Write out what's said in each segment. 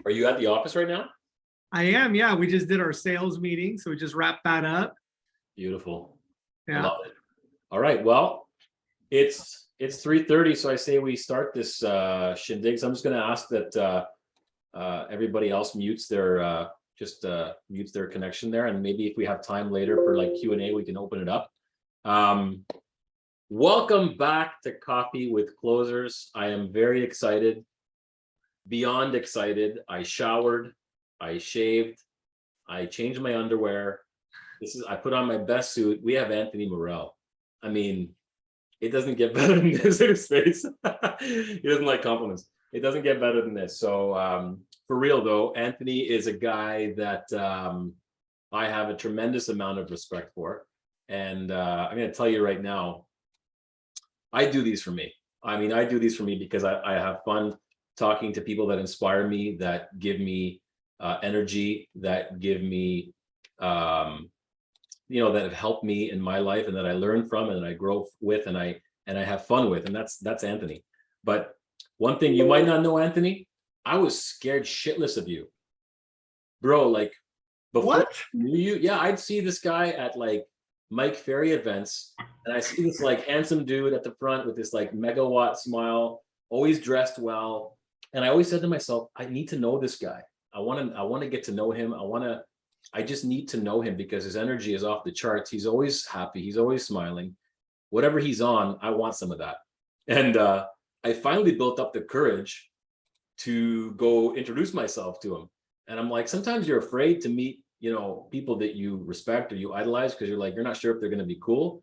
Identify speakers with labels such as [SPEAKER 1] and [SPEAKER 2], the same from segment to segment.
[SPEAKER 1] Are you at the office right now?
[SPEAKER 2] I am, yeah. We just did our sales meeting, so we just wrapped that up.
[SPEAKER 1] Beautiful. I
[SPEAKER 2] Yeah.
[SPEAKER 1] love it. All right. Well, it's 3:30, so I say we start this shindig. So I'm just going to ask that everybody else mutes their mutes their connection there, and maybe if we have time later for like Q&A, we can open it up. Welcome back to Coffee with Closers. I am very excited, beyond excited. I showered, I shaved, I changed my underwear. I put on my best suit. We have Anthony Morel. I mean, it doesn't get better than this in his face. He doesn't like compliments. It doesn't get better than this. So for real though, Anthony is a guy that I have a tremendous amount of respect for. And I'm going to tell you right now, I do these for me. I mean, I do these for me because I have fun talking to people that inspire me, that give me energy, that give me, that have helped me in my life and that I learn from and I grow with and I have fun with. And that's Anthony. But one thing you might not know, Anthony, I was scared shitless of you, bro. Like before
[SPEAKER 2] What?
[SPEAKER 1] I knew you, yeah, I'd see this guy at like Mike Ferry events, and I see this like handsome dude at the front with this like megawatt smile, always dressed well. And I always said to myself, I need to know this guy. I want to get to know him. I just need to know him because his energy is off the charts. He's always happy. He's always smiling. Whatever he's on, I want some of that. And I finally built up the courage to go introduce myself to him. And I'm like, sometimes you're afraid to meet, people that you respect or you idolize because you're not sure if they're going to be cool.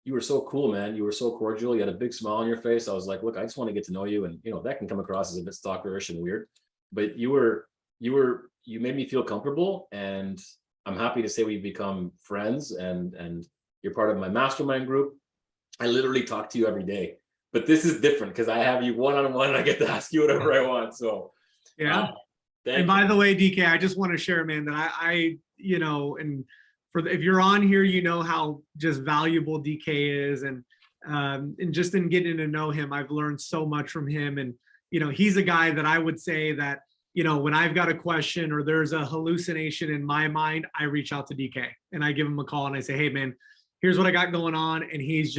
[SPEAKER 1] You were so cool, man. You were so cordial. You had a big smile on your face. I was like, look, I just want to get to know you. And, that can come across as a bit stalkerish and weird, but you made me feel comfortable, and I'm happy to say we've become friends and you're part of my mastermind group. I literally talk to you every day, but this is different because I have you one-on-one and I get to ask you whatever I want. So
[SPEAKER 2] Yeah. And by the way, DK, I just want to share, man, that I and if you're on here, you know how just valuable DK is. And just in getting to know him, I've learned so much from him. And, he's a guy that I would say that, when I've got a question or there's a hallucination in my mind, I reach out to DK and I give him a call and I say, hey man, here's what I got going on. And he's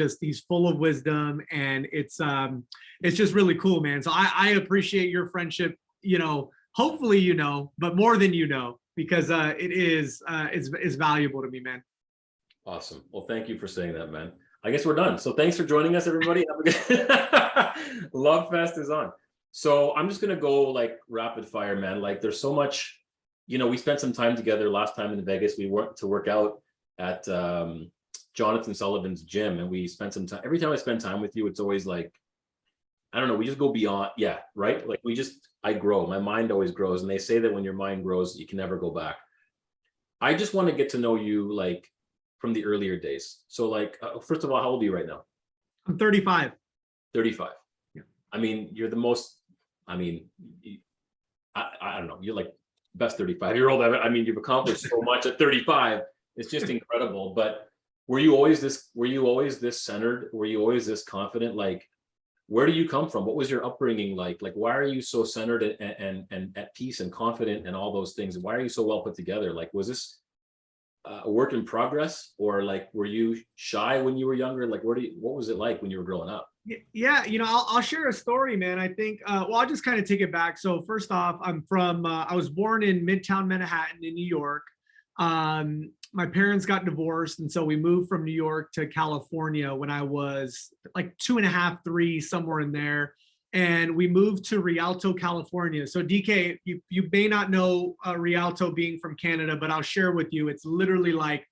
[SPEAKER 2] full of wisdom, and it's just really cool, man. So I appreciate your friendship, hopefully, but more than, because it's valuable to me, man.
[SPEAKER 1] Awesome. Well, thank you for saying that, man. I guess we're done. So thanks for joining us, everybody. Love Fest is on. So I'm just going to go like rapid fire, man. Like there's so much, we spent some time together last time in Vegas. We went to work out at Jonathan Sullivan's gym, and we spent some time. Every time I spend time with you, it's always like, I don't know, we just go beyond. Yeah. Right. Like I grow, my mind always grows. And they say that when your mind grows, you can never go back. I just want to get to know you like from the earlier days. So like, first of all, how old are you right now?
[SPEAKER 2] I'm 35.
[SPEAKER 1] 35.
[SPEAKER 2] Yeah.
[SPEAKER 1] I mean, you're the most, I don't know, you're like best 35-year-old. I mean, you've accomplished so much at 35. It's just incredible. But were you always this centered? Were you always this confident? Like, where do you come from? What was your upbringing like? Like, why are you so centered and at peace and confident and all those things? Why are you so well put together? Like, was this a work in progress, or like, were you shy when you were younger? Like, what was it like when you were growing up?
[SPEAKER 2] Yeah, I'll share a story, man. I think, I'll just kind of take it back. So first off, I was born in Midtown Manhattan in New York. My parents got divorced, and so we moved from New York to California when I was like 2.5, 3, somewhere in there. And we moved to Rialto, California. So DK, you may not know Rialto being from Canada, but I'll share with you. It's literally like,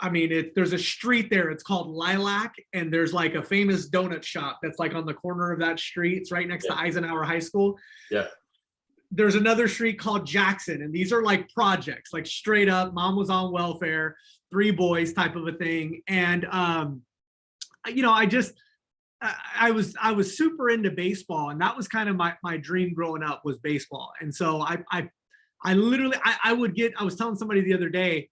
[SPEAKER 2] there's a street there. It's called Lilac, and there's like a famous donut shop that's like on the corner of that street. It's right next to Eisenhower High School.
[SPEAKER 1] Yeah.
[SPEAKER 2] There's another street called Jackson, and these are like projects, like straight up, mom was on welfare, 3 boys type of a thing. And, I was super into baseball, and that was kind of my dream growing up, was baseball. And so I literally, I was telling somebody the other day,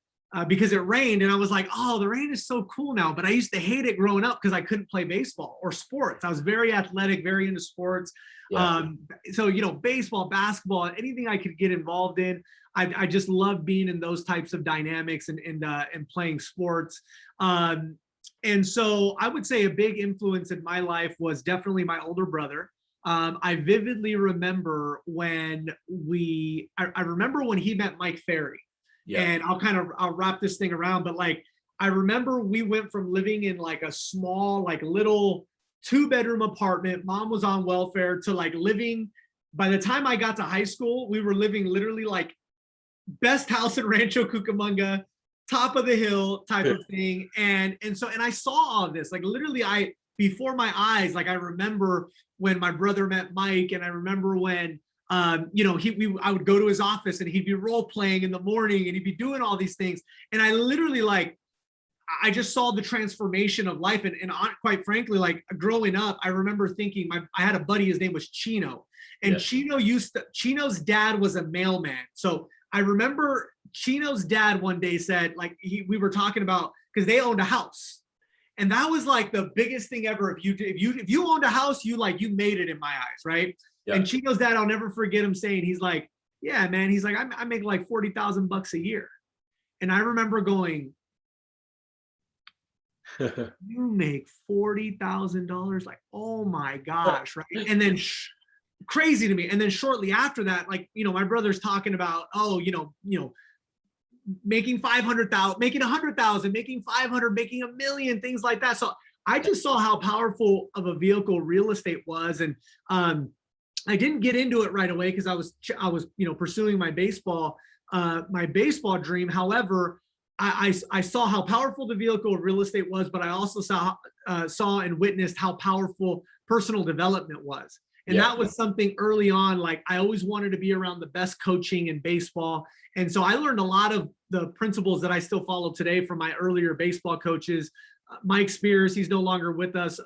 [SPEAKER 2] because it rained, and I was like, oh, the rain is so cool now. But I used to hate it growing up because I couldn't play baseball or sports. I was very athletic, very into sports.
[SPEAKER 1] Yeah.
[SPEAKER 2] So, you know, baseball, basketball, anything I could get involved in. I just love being in those types of dynamics and playing sports. And so I would say a big influence in my life was definitely my older brother. I vividly remember when I remember when he met Mike Ferry.
[SPEAKER 1] Yeah.
[SPEAKER 2] And I'll wrap this thing around, but like, I remember we went from living in like a small, like little 2-bedroom apartment, mom was on welfare, to like living, by the time I got to high school, we were living literally like best house in Rancho Cucamonga, top of the hill type of thing. And I saw all this, like literally before my eyes, like I remember when my brother met Mike, and I remember when, you know, I would go to his office and he'd be role playing in the morning and he'd be doing all these things. And I literally I just saw the transformation of life. And quite frankly, like growing up, I remember thinking I had a buddy, his name was Chino, and Chino's dad was a mailman. So I remember Chino's dad one day said, like, we were talking about, because they owned a house. And that was like the biggest thing ever. If you owned a house, you made it in my eyes, right? Yeah. And Chino's dad, I'll never forget him saying, he's like, yeah, man, he's like, I make like $40,000 a year. And I remember going, you make $40,000? Like, oh my gosh, right? And then crazy to me. And then shortly after that, like, you know, my brother's talking about, oh, you know, making 500,000, making 100,000, making 500, making $1 million, things like that. So I just saw how powerful of a vehicle real estate was. And I didn't get into it right away because I was, you know, pursuing my baseball dream. However, I saw how powerful the vehicle of real estate was, but I also saw and witnessed how powerful personal development was. And that was something early on, like I always wanted to be around the best coaching in baseball. And so I learned a lot of the principles that I still follow today from my earlier baseball coaches. Mike Spears, he's no longer with us,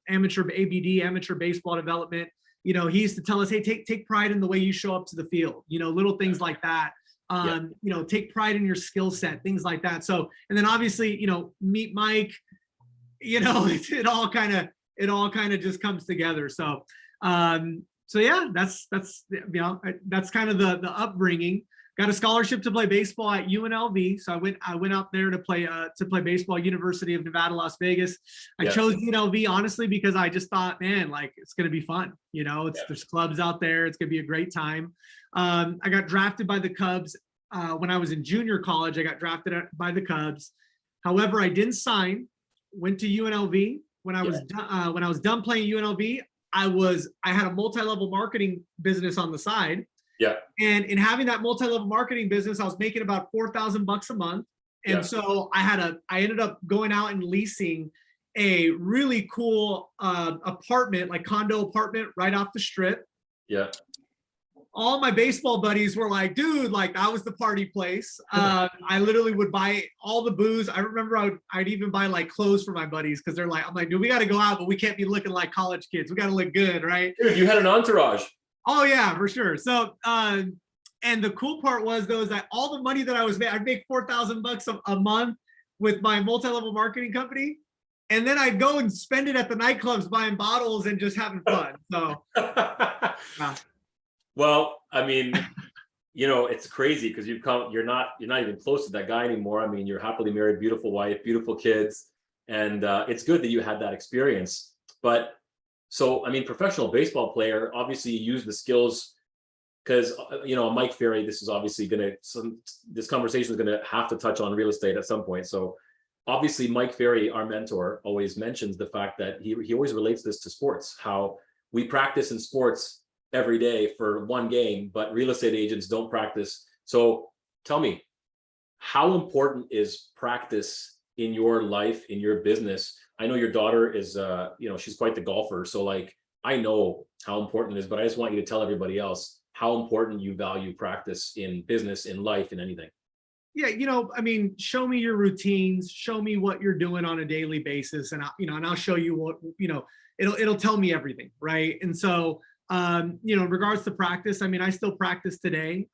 [SPEAKER 2] amateur baseball development. You know, he used to tell us, hey, take pride in the way you show up to the field, you know, little things like that. You know, take pride in your skill set, things like that. So, and then obviously, you know, meet Mike, you know, it all kind of just comes together. So, yeah, that's, you know, that's kind of the upbringing. Got a scholarship to play baseball at UNLV. So I went out there to play baseball, University of Nevada, Las Vegas. I chose UNLV honestly because I just thought, man, like it's going to be fun. You know, there's clubs out there. It's going to be a great time. I got drafted by the Cubs when I was in junior college. I got drafted by the Cubs. However, I didn't sign. Went to UNLV. When I was done playing UNLV, I had a multi-level marketing business on the side.
[SPEAKER 1] Yeah.
[SPEAKER 2] And in having that multi-level marketing business, I was making about $4,000 a month. And so I ended up going out and leasing a really cool apartment, like condo apartment right off the strip.
[SPEAKER 1] Yeah.
[SPEAKER 2] All my baseball buddies were like, dude, like that was the party place. I literally would buy all the booze. I remember I'd even buy like clothes for my buddies because they're like, I'm like, dude, we got to go out, but we can't be looking like college kids. We got to look good, right?
[SPEAKER 1] Dude, you had an entourage.
[SPEAKER 2] Oh yeah, for sure. So, and the cool part was though, is that all the money that I was making, I'd make $4,000 a month with my multi-level marketing company. And then I'd go and spend it at the nightclubs buying bottles and just having fun. So,
[SPEAKER 1] Well, I mean, you know, it's crazy because you're not even close to that guy anymore. I mean, you're happily married, beautiful wife, beautiful kids. And it's good that you had that experience. But so, I mean, professional baseball player, obviously you use the skills because, you know, Mike Ferry, this is obviously this conversation is going to have to touch on real estate at some point. So obviously Mike Ferry, our mentor, always mentions the fact that he always relates this to sports, how we practice in sports every day for one game, but real estate agents don't practice. So tell me, how important is practice in your life, in your business? I know your daughter is, you know, she's quite the golfer. So like, I know how important it is, but I just want you to tell everybody else how important you value practice in business, in life, in anything.
[SPEAKER 2] Yeah, you know, I mean, show me your routines, show me what you're doing on a daily basis, and I'll show you what, you know, it'll tell me everything, right? And so You know, in regards to practice, I mean, I still practice today,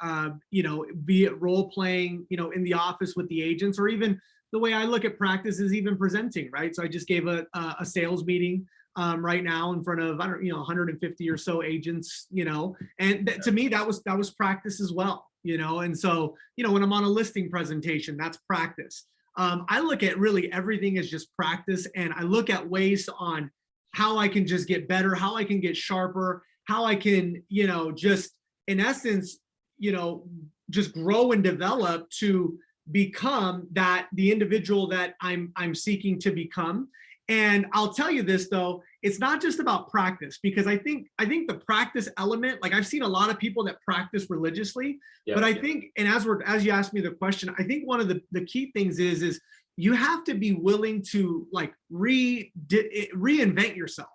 [SPEAKER 2] you know, be it role playing, you know, in the office with the agents, or even the way I look at practice is even presenting, right? So I just gave a sales meeting right now in front of, I don't, you know, 150 or so agents, you know, and to me, that was practice as well, you know? And so, you know, when I'm on a listing presentation, that's practice. I look at really everything as just practice, and I look at ways on how I can just get better, how I can get sharper, how I can, you know, just in essence, you know, just grow and develop to become the individual that I'm seeking to become. And I'll tell you this though, it's not just about practice, because I think the practice element, like I've seen a lot of people that practice religiously, but I think, and as you asked me the question, I think one of the key things is you have to be willing to like reinvent yourself.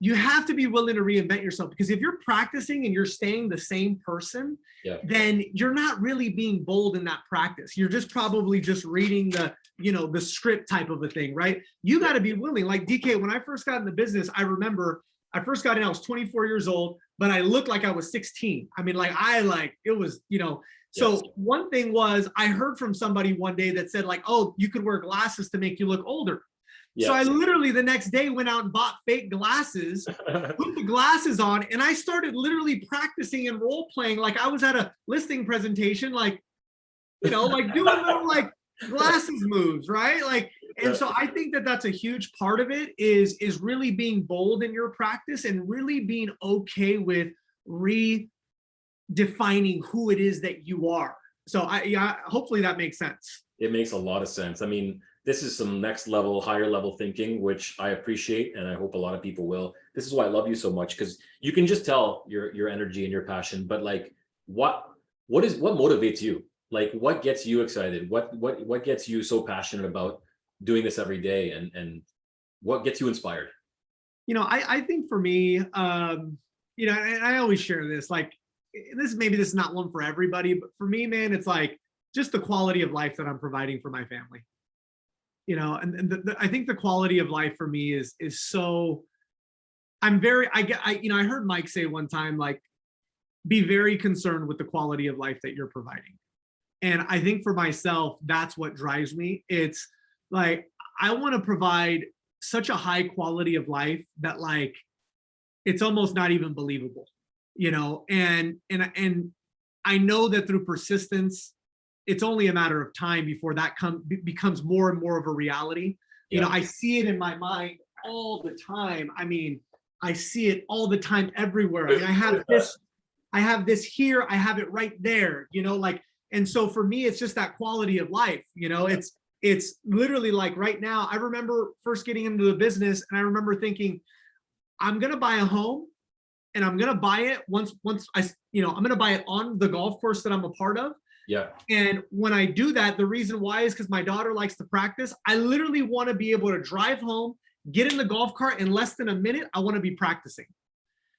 [SPEAKER 2] You have to be willing to reinvent yourself, because if you're practicing and you're staying the same person, then you're not really being bold in that practice. You're just probably just reading the, you know, the script type of a thing, right? You got to be willing. Like DK, when I first got in the business, I remember I first got in, I was 24 years old, but I looked like I was 16. I mean, it was, you know, so one thing was I heard from somebody one day that said like, oh, you could wear glasses to make you look older. So I literally the next day went out and bought fake glasses, put the glasses on, and I started literally practicing and role playing like I was at a listing presentation, like, you know, like doing little like glasses moves, right? Like, and so I think that that's a huge part of it is really being bold in your practice and really being okay with redefining who it is that you are. So hopefully that makes sense.
[SPEAKER 1] It makes a lot of sense. I mean, this is some next level, higher level thinking, which I appreciate, and I hope a lot of people will. This is why I love you so much, because you can just tell your energy and your passion. But like, what motivates you? Like, what gets you excited? What gets you so passionate about doing this every day, and what gets you inspired?
[SPEAKER 2] You know, I think for me, you know, and I always share this. Like, this is not one for everybody, but for me, man, it's like just the quality of life that I'm providing for my family. You know, and I think the quality of life for me is so, you know, I heard Mike say one time, like, be very concerned with the quality of life that you're providing. And I think for myself, that's what drives me. It's like, I want to provide such a high quality of life that like, it's almost not even believable, you know, and I know that through persistence, it's only a matter of time before that becomes more and more of a reality. You know, I see it in my mind all the time. I mean, I see it all the time everywhere. I mean, I have this here, I have it right there, you know, like, and so for me, it's just that quality of life, you know, it's literally like right now, I remember first getting into the business, and I remember thinking, I'm going to buy a home, and I'm going to buy it once I'm going to buy it on the golf course that I'm a part of.
[SPEAKER 1] Yeah.
[SPEAKER 2] And when I do that, the reason why is because my daughter likes to practice. I literally want to be able to drive home, get in the golf cart in less than a minute. I want to be practicing,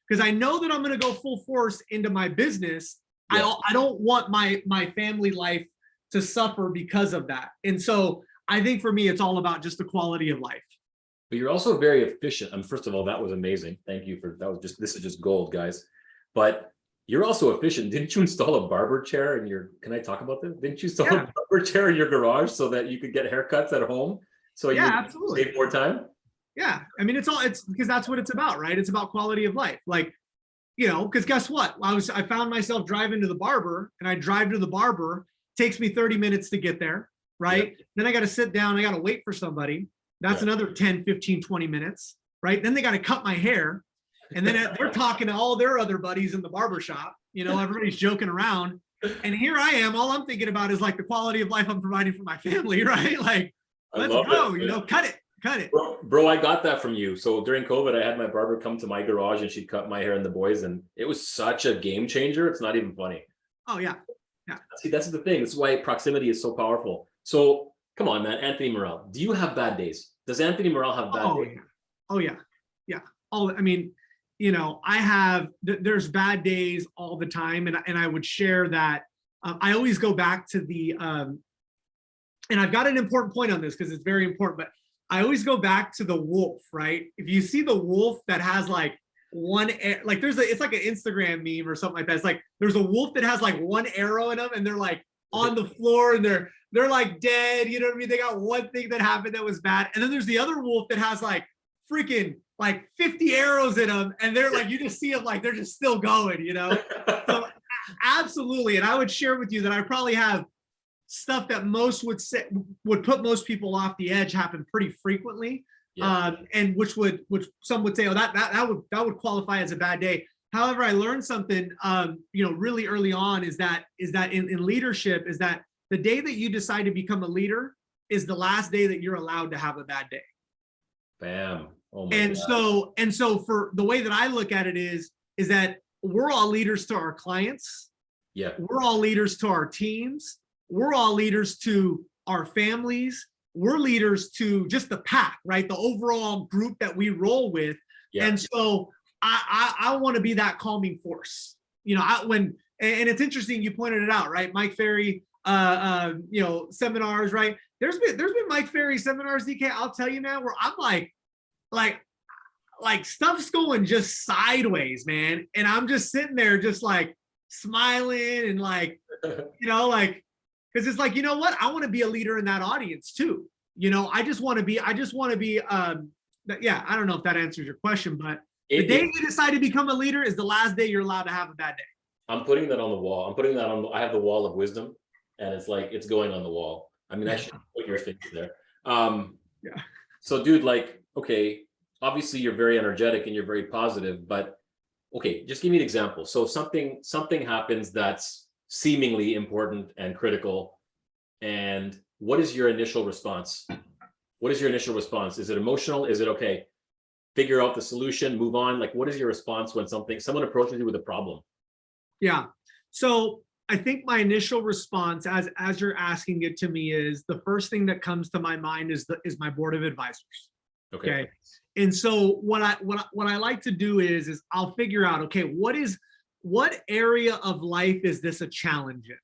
[SPEAKER 2] because I know that I'm going to go full force into my business. I don't want my family life to suffer because of that. And so I think for me, it's all about just the quality of life.
[SPEAKER 1] But you're also very efficient. And first of all, that was amazing. Thank you this is just gold, guys. But you're also efficient. Didn't you install a barber chair in your, can I talk about this? Didn't you install a barber chair in your garage so that you could get haircuts at home? So you
[SPEAKER 2] absolutely
[SPEAKER 1] save more time?
[SPEAKER 2] Yeah. I mean, it's because that's what it's about, right? It's about quality of life. Like, you know, because guess what? I found myself driving to the barber, and I drive to the barber, takes me 30 minutes to get there, right? Then I got to sit down, I got to wait for somebody. That's another 10, 15, 20 minutes, right? Then they got to cut my hair. And then they're talking to all their other buddies in the barber shop. You know, everybody's joking around. And here I am, all I'm thinking about is like the quality of life I'm providing for my family, right? Like, let's go, you know, cut it.
[SPEAKER 1] Bro, I got that from you. So during COVID, I had my barber come to my garage, and she'd cut my hair and the boys, and it was such a game changer. It's not even funny.
[SPEAKER 2] Oh, yeah.
[SPEAKER 1] See, that's the thing. This is why proximity is so powerful. So come on, man. Anthony Morel, do you have bad days? Does Anthony Morel have bad days?
[SPEAKER 2] Oh, yeah. I mean, you know, there's bad days all the time. And I would share that. I always go back to and I've got an important point on this because it's very important, but I always go back to the wolf, right? If you see the wolf that has like like it's like an Instagram meme or something like that. It's like there's a wolf that has like one arrow in them and they're like on the floor and they're like dead. You know what I mean? They got one thing that happened that was bad. And then there's the other wolf that has like freaking like 50 arrows in them. And they're like, you just see them like they're just still going, you know? So absolutely. And I would share with you that I probably have stuff that most would put most people off the edge happen pretty frequently. Yeah. And which some would say, oh, that would qualify as a bad day. However, I learned something, really early on is that in leadership is that the day that you decide to become a leader is the last day that you're allowed to have a bad day.
[SPEAKER 1] Bam. Oh my
[SPEAKER 2] and
[SPEAKER 1] God.
[SPEAKER 2] so for the way that I look at it is that we're all leaders to our clients.
[SPEAKER 1] Yeah.
[SPEAKER 2] We're all leaders to our teams. We're all leaders to our families. We're leaders to just the pack, right? The overall group that we roll with. Yeah. And so I want to be that calming force. And it's interesting you pointed it out, right? Mike Ferry, seminars, right? There's been Mike Ferry seminars, DK. I'll tell you now, where I'm like stuff's going just sideways, man, and I'm just sitting there, just like smiling and like, because it's like, you know what? I want to be a leader in that audience too. I just want to be. I don't know if that answers your question, but the day you decide to become a leader is the last day you're allowed to have a bad day.
[SPEAKER 1] I'm putting that on the wall. I have the wall of wisdom, and it's like it's going on the wall. I mean, I should put your face there.
[SPEAKER 2] Yeah.
[SPEAKER 1] So, dude, like, okay, obviously you're very energetic and you're very positive, but okay, just give me an example. So something happens that's seemingly important and critical, and what is your initial response? What is your initial response? Is it emotional? Is it okay? Figure out the solution, move on. Like, what is your response when someone approaches you with a problem?
[SPEAKER 2] Yeah. So I think my initial response, as you're asking it to me, is the first thing that comes to my mind is my board of advisors. Okay. And so what I like to do is I'll figure out, okay, what area of life is this a challenge in?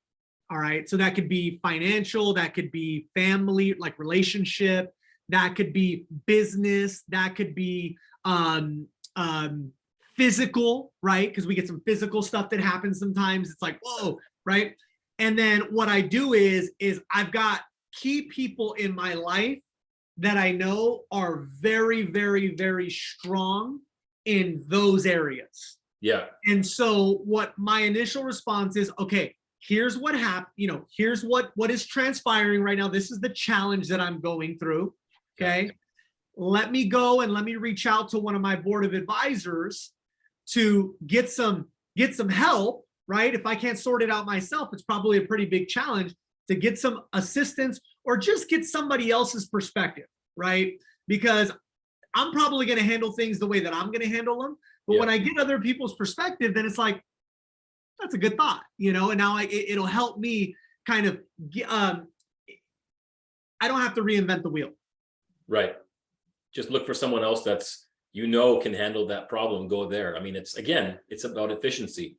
[SPEAKER 2] All right. So that could be financial, that could be family, like relationship, that could be business, that could be physical, right? Because we get some physical stuff that happens sometimes. It's like, whoa, right? And then what I do is I've got key people in my life that I know are very, very, very strong in those areas.
[SPEAKER 1] Yeah.
[SPEAKER 2] And so what my initial response is, okay, here's what happened, here's what is transpiring right now. This is the challenge that I'm going through. Okay. Let me go and let me reach out to one of my board of advisors to get some help, right? If I can't sort it out myself, it's probably a pretty big challenge to get some assistance or just get somebody else's perspective, right? Because I'm probably going to handle things the way that I'm going to handle them. But when I get other people's perspective, then it's like, that's a good thought, and now it'll help me kind of, I don't have to reinvent the wheel.
[SPEAKER 1] Right. Just look for someone else that's, can handle that problem. Go there. I mean, it's about efficiency.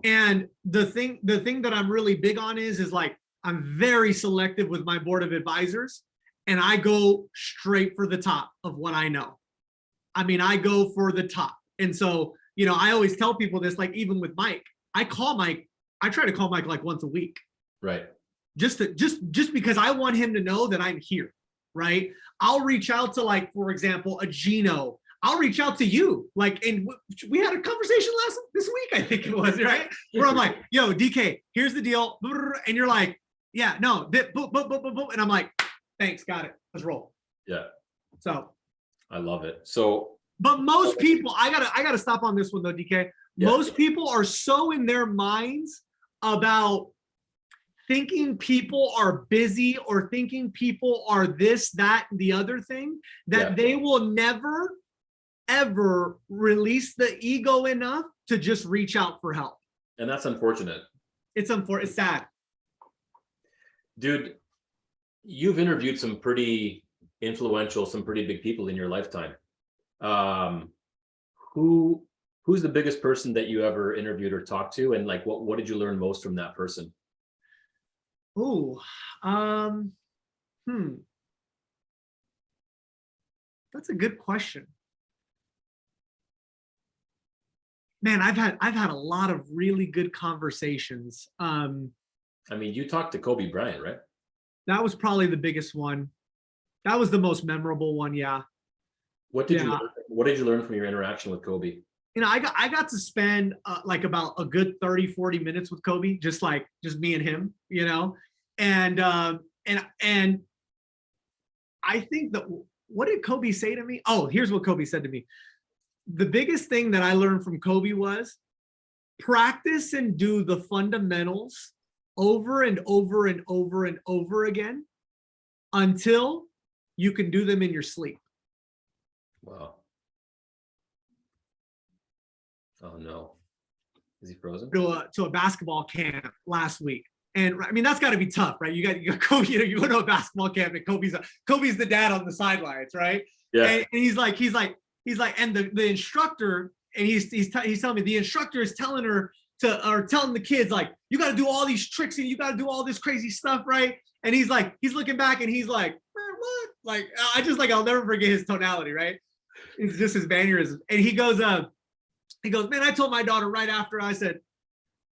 [SPEAKER 2] And the thing that I'm really big on is like, I'm very selective with my board of advisors, and I go straight for the top of what I know. I mean, I go for the top. And so, I always tell people this, like even with Mike, I try to call Mike like once a week.
[SPEAKER 1] Right.
[SPEAKER 2] Just because I want him to know that I'm here. Right. I'll reach out to, like, for example, a Gino. I'll reach out to you. Like, and we had a conversation this week, I think it was, right? Where I'm like, yo, DK, here's the deal. And you're like, yeah, no, and I'm like, thanks, got it. Let's roll.
[SPEAKER 1] Yeah.
[SPEAKER 2] So
[SPEAKER 1] I love it. So,
[SPEAKER 2] but most people, I gotta stop on this one though, DK. Yeah. Most people are so in their minds about thinking people are busy or thinking people are this, that, and the other thing, that they will never, ever release the ego enough to just reach out for help.
[SPEAKER 1] And that's unfortunate.
[SPEAKER 2] It's sad.
[SPEAKER 1] Dude, you've interviewed some pretty influential, some pretty big people in your lifetime. Who's the biggest person that you ever interviewed or talked to? And like, what did you learn most from that person?
[SPEAKER 2] Oh, that's a good question. Man, I've had a lot of really good conversations.
[SPEAKER 1] I mean, you talked to Kobe Bryant, right?
[SPEAKER 2] That was probably the biggest one. That was the most memorable one. Yeah.
[SPEAKER 1] What did you learn? What did you learn from your interaction with Kobe?
[SPEAKER 2] You know, I got to spend like about a good 30, 40 minutes with Kobe, just me and him, you know? And I think that, what did Kobe say to me? Oh, here's what Kobe said to me. The biggest thing that I learned from Kobe was practice and do the fundamentals over and over and over and over again until you can do them in your sleep.
[SPEAKER 1] Wow. Oh no. Is he frozen?
[SPEAKER 2] To a basketball camp last week. And I mean, that's got to be tough, right? You got Kobe, you go to a basketball camp and Kobe's the dad on the sidelines, right?
[SPEAKER 1] Yeah.
[SPEAKER 2] And he's like, and the instructor, and he's telling me the instructor is telling her telling the kids, like, you got to do all these tricks and you got to do all this crazy stuff, right? And he's looking back and he's like, what? Like, I'll never forget his tonality, right? It's just his mannerisms. And he goes, man, I told my daughter right after, I said,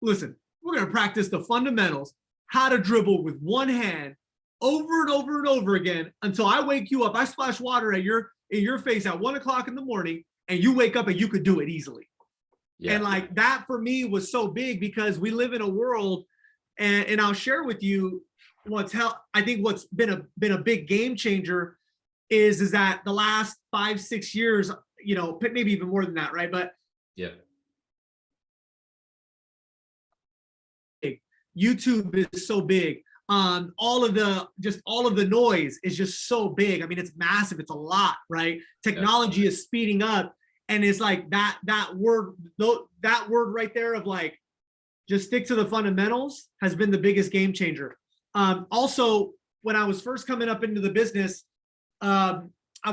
[SPEAKER 2] listen, we're going to practice the fundamentals, how to dribble with one hand over and over and over again until I wake you up. I splash water in your face at 1 o'clock in the morning and you wake up and you could do it easily. Yeah. And like that for me was so big because we live in a world, and I'll share with you I think what's been a big game changer is that the last 5-6 years, you know, maybe even more than that, right? But
[SPEAKER 1] yeah,
[SPEAKER 2] YouTube is so big. All of the noise is just so big. I mean, it's massive. It's a lot, right? Technology is speeding up, and it's like that word right there of like, just stick to the fundamentals has been the biggest game changer. Also, when I was first coming up into the business, I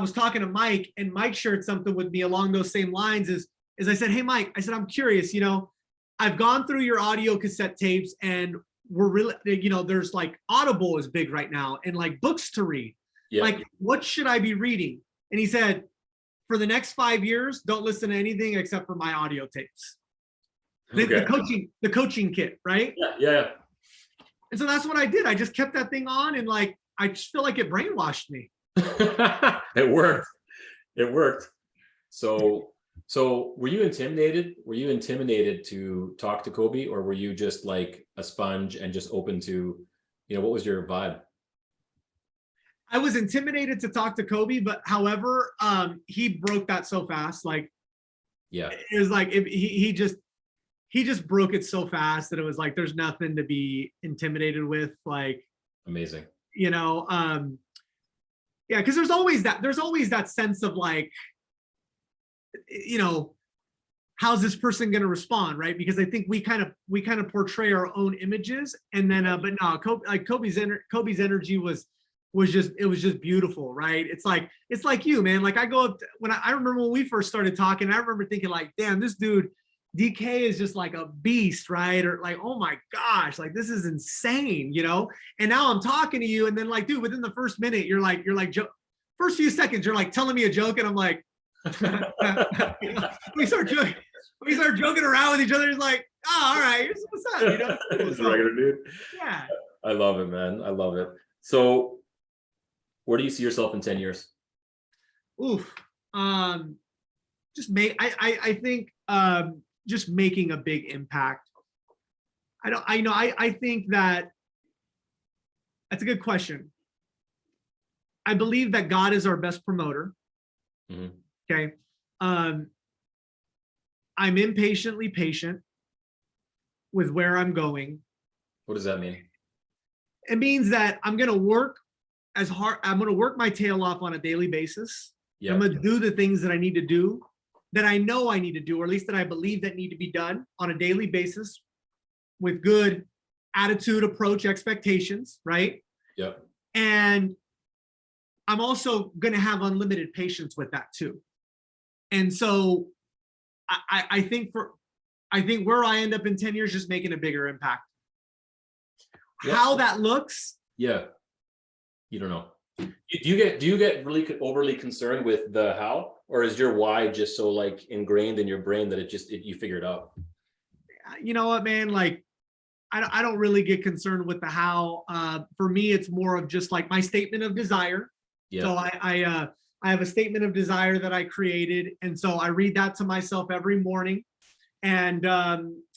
[SPEAKER 2] was talking to Mike, and Mike shared something with me along those same lines. Is I said, hey Mike, I said, I'm curious, you know, I've gone through your audio cassette tapes, and we're really, you know, there's like Audible is big right now, and like books to read. Yeah. Like, what should I be reading? And he said, for the next 5 years, don't listen to anything except for my audio tapes. The coaching kit, right?
[SPEAKER 1] Yeah.
[SPEAKER 2] And so that's what I did. I just kept that thing on, and like, I just feel like it brainwashed me.
[SPEAKER 1] It worked. So were you intimidated? Were you intimidated to talk to Kobe, or were you just like a sponge and just open to, you know, what was your vibe?
[SPEAKER 2] I was intimidated to talk to Kobe, but however, he broke that so fast. Like, yeah, it was like he just broke it so fast that it was like, there's nothing to be intimidated with. Like,
[SPEAKER 1] amazing.
[SPEAKER 2] You know, yeah, because there's always that sense of like, you know, how's this person going to respond, right? Because I think we kind of portray our own images, and then but no, Kobe's energy was just beautiful, right? It's like you, man. Like, I go up when I remember when we first started talking, I remember thinking like, damn, this dude DK is just like a beast, right? Or like, oh my gosh, like this is insane, you know? And now I'm talking to you, and then like, dude, within the first minute, you're like first few seconds, you're like telling me a joke, and I'm like, you know, we start joking around with each other. It's like, oh, all right, what's up, you know?
[SPEAKER 1] It's regular dude. Yeah. I love it, man. I love it. So where do you see yourself in 10 years?
[SPEAKER 2] Oof. I think just making a big impact. I think that that's a good question. I believe that God is our best promoter. Mm-hmm. Okay. I'm impatiently patient with where I'm going.
[SPEAKER 1] What does that mean?
[SPEAKER 2] It means that I'm going to work as hard. I'm going to work my tail off on a daily basis. Yeah. I'm going to do the things that I need to do, that I know I need to do, or at least that I believe that need to be done on a daily basis with good attitude, approach, expectations, right?
[SPEAKER 1] Yeah.
[SPEAKER 2] And I'm also going to have unlimited patience with that too. And so I think where I end up in 10 years, just making a bigger impact. Yeah. How that looks.
[SPEAKER 1] Yeah. You don't know. Do you get really overly concerned with the how, or is your why just so like ingrained in your brain that you figure it out?
[SPEAKER 2] You know what, man? Like, I don't really get concerned with the how. For me, it's more of just like my statement of desire.
[SPEAKER 1] Yeah.
[SPEAKER 2] So I have a statement of desire that I created, and so I read that to myself every morning, and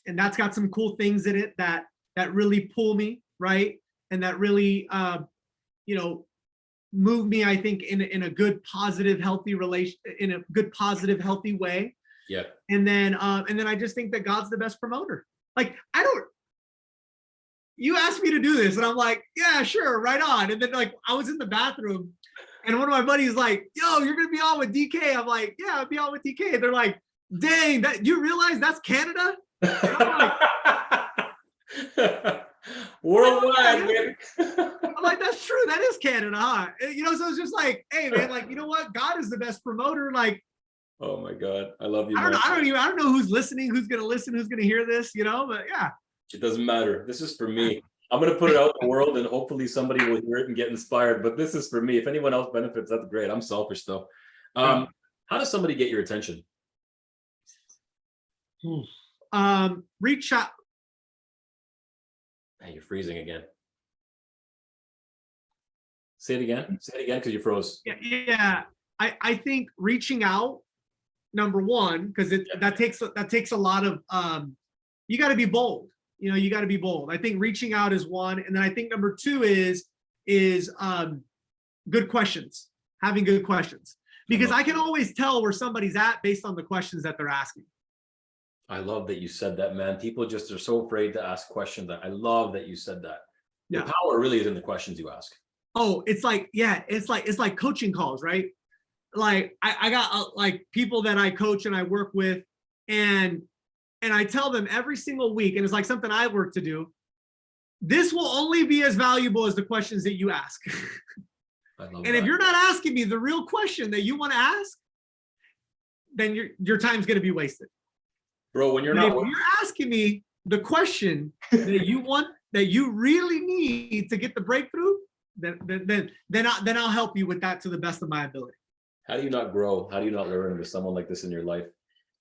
[SPEAKER 2] that's got some cool things in it that really pull me, right, and that really you know, move me, I think, in a good, positive, healthy in a good, positive, healthy way.
[SPEAKER 1] Yeah.
[SPEAKER 2] And then I just think that God's the best promoter. Like, you asked me to do this, and I'm like, yeah, sure, right on. And then like I was in the bathroom, and one of my buddies like, yo, you're gonna be on with DK. I'm like, yeah, I'll be on with DK. And they're like, dang, that you realize that's Canada? And I'm like,
[SPEAKER 1] worldwide, man.
[SPEAKER 2] I'm like, that's true. That is Canada, huh? You know, so it's just like, hey, man, like, you know what? God is the best promoter. Like,
[SPEAKER 1] oh my God, I love you.
[SPEAKER 2] I don't know who's listening, who's gonna listen, who's gonna hear this, you know, but yeah.
[SPEAKER 1] It doesn't matter. This is for me. I'm going to put it out in the world and hopefully somebody will hear it and get inspired. But this is for me. If anyone else benefits, that's great. I'm selfish though. How does somebody get your attention?
[SPEAKER 2] Reach out.
[SPEAKER 1] Hey, you're freezing again. Say it again. Say it again because you froze.
[SPEAKER 2] Yeah. I think reaching out, number one, because that takes a lot of you got to be bold. You know, you got to be bold. I think reaching out is one, and then I think number two is good questions, having good questions, because I can always tell where somebody's at based on the questions that they're asking.
[SPEAKER 1] I love that you said that, man. People just are so afraid to ask questions. I love that you said that. Yeah. The power really is in the questions you ask.
[SPEAKER 2] Oh, it's like, yeah, it's like coaching calls, right? Like I got like people that I coach and I work with, and I tell them every single week, and it's like something I work to do, this will only be as valuable as the questions that you ask. And if you're not asking me the real question that you want to ask, then your time's going to be wasted.
[SPEAKER 1] Bro, when you're
[SPEAKER 2] asking me the question that you want, that you really need to get the breakthrough, then I'll help you with that to the best of my ability.
[SPEAKER 1] How do you not grow? How do you not learn with someone like this in your life?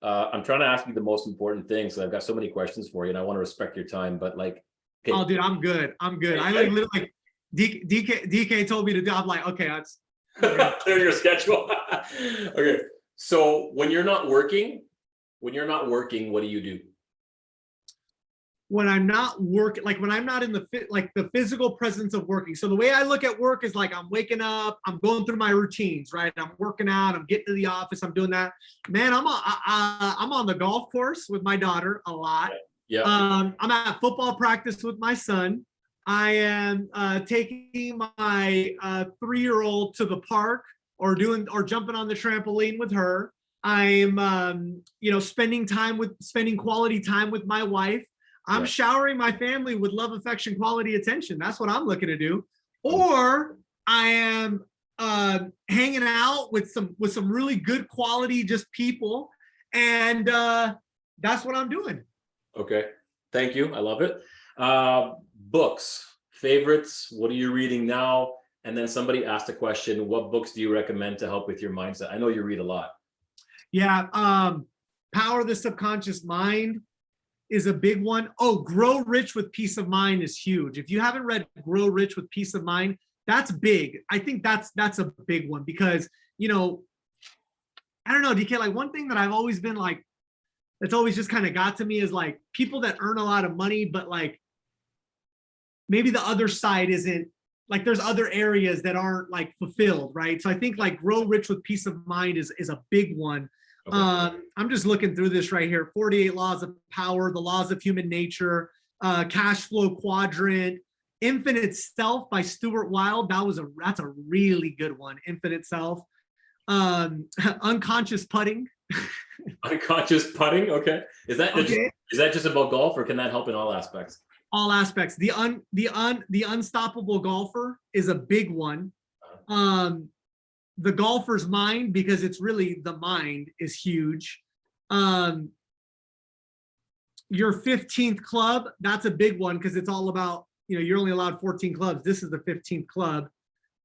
[SPEAKER 1] I'm trying to ask you the most important things. So I've got so many questions for you, and I want to respect your time. But like,
[SPEAKER 2] okay. Oh, dude, I'm good. Okay. I like literally like DK told me to do. I'm like, okay, that's
[SPEAKER 1] clear your schedule. Okay, so when you're not working, what do you do?
[SPEAKER 2] When I'm not working, like when I'm not in the physical presence of working. So the way I look at work is like I'm waking up, I'm going through my routines, right? I'm working out, I'm getting to the office, I'm doing that. Man, I'm on the golf course with my daughter a lot.
[SPEAKER 1] Yeah.
[SPEAKER 2] I'm at football practice with my son. I am taking my 3-year-old to the park or jumping on the trampoline with her. I'm spending quality time with my wife. I'm showering my family with love, affection, quality attention. That's what I'm looking to do. Or I am hanging out with some really good quality just people, and that's what I'm doing.
[SPEAKER 1] Okay, thank you. I love it. Books, favorites. What are you reading now? And then somebody asked a question: what books do you recommend to help with your mindset? I know you read a lot.
[SPEAKER 2] Yeah, Power of the Subconscious Mind is a big one. Oh, Grow Rich with Peace of Mind is huge. If you haven't read Grow Rich with Peace of Mind, that's big. I think that's a big one because, I don't know, DK, like one thing that I've always been like, that's always just kind of got to me is like people that earn a lot of money, but like maybe the other side isn't, like there's other areas that aren't like fulfilled, right? So I think like Grow Rich with Peace of Mind is a big one. Okay. I'm just looking through this right here. 48 Laws of Power, The Laws of Human Nature, Cash Flow Quadrant, Infinite Self by Stuart Wilde. That's a really good one. Infinite Self. Unconscious Putting.
[SPEAKER 1] Unconscious Putting. Okay. Is that just about golf, or can that help in all aspects?
[SPEAKER 2] All aspects. The Unstoppable Golfer is a big one. The Golfer's Mind, because it's really the mind is huge. Your 15th Club, that's a big one because it's all about, you're only allowed 14 clubs. This is the 15th club.